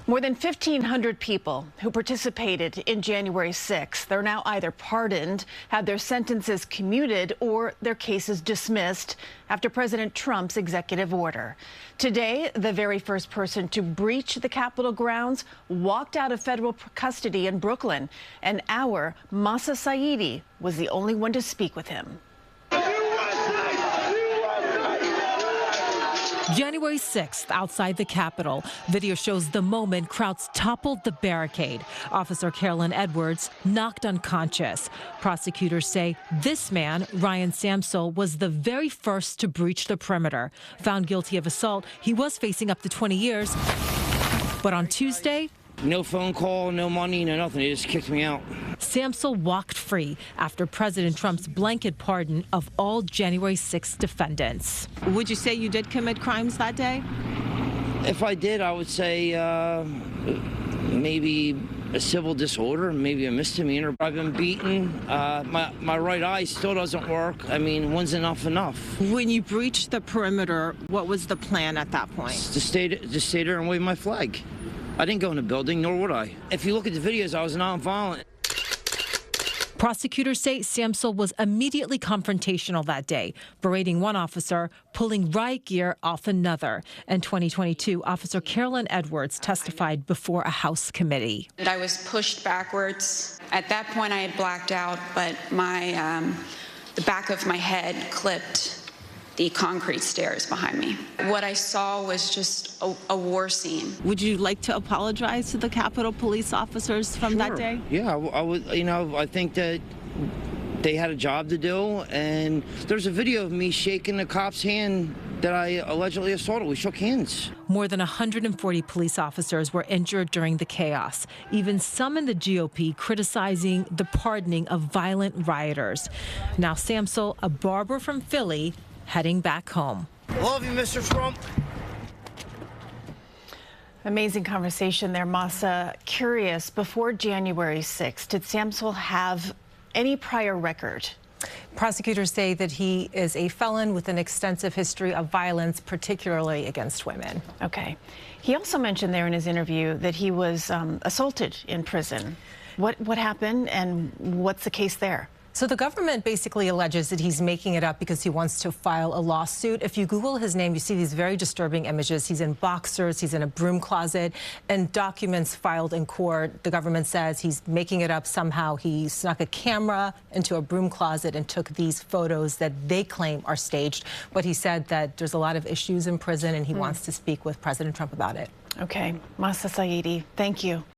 More than 1,500 people who participated in January 6th. They're now either pardoned, had their sentences commuted, or their cases dismissed after President Trump's executive order. Today, the very first person to breach the Capitol grounds walked out of federal custody in Brooklyn. And our Mahsa Saeidi was the only one to speak with him. January 6th, outside the Capitol. Video shows the moment crowds toppled the barricade. Officer Carolyn Edwards knocked unconscious. Prosecutors say this man, Ryan Samsel, was the very first to breach the perimeter. Found guilty of assault, he was facing up to 20 years. But on Tuesday, no phone call, no money, no nothing. They just kicked me out. Samsel walked free after President Trump's blanket pardon of all January 6 defendants. Would you say you did commit crimes that day? If I did, I would say maybe a civil disorder, maybe a misdemeanor. I've been beaten. My right eye still doesn't work. I mean, when's enough? When you breached the perimeter, what was the plan at that point? Just stay there and wave my flag. I didn't go in the building, nor would I. If you look at the videos, I was nonviolent. Prosecutors say Samsel was immediately confrontational that day, berating one officer, pulling riot gear off another. In 2022, Officer Carolyn Edwards testified before a House committee. I was pushed backwards. At that point, I had blacked out, but the back of my head clipped the concrete stairs behind me. What I saw was just a war scene. Would you like to apologize to the Capitol police officers from that day? Yeah, I would. You know, I think that they had a job to do, and there's a video of me shaking the cop's hand that I allegedly assaulted. We shook hands. More than 140 police officers were injured during the chaos, even some in the GOP criticizing the pardoning of violent rioters. Now Samsel, a barber from Philly, heading back home. Love you, Mr. Trump. Amazing conversation there, Mahsa. Curious, before January 6th, did Samsel have any prior record? Prosecutors say that he is a felon with an extensive history of violence, particularly against women. Okay. He also mentioned there in his interview that he was assaulted in prison. What happened, and what's the case there? So the government basically alleges that he's making it up because he wants to file a lawsuit. If you Google his name, you see these very disturbing images. He's in boxers, he's in a broom closet, and documents filed in court. The government says he's making it up somehow. He snuck a camera into a broom closet and took these photos that they claim are staged. But he said that there's a lot of issues in prison and he wants to speak with President Trump about it. Okay. Mahsa Saeidi, thank you.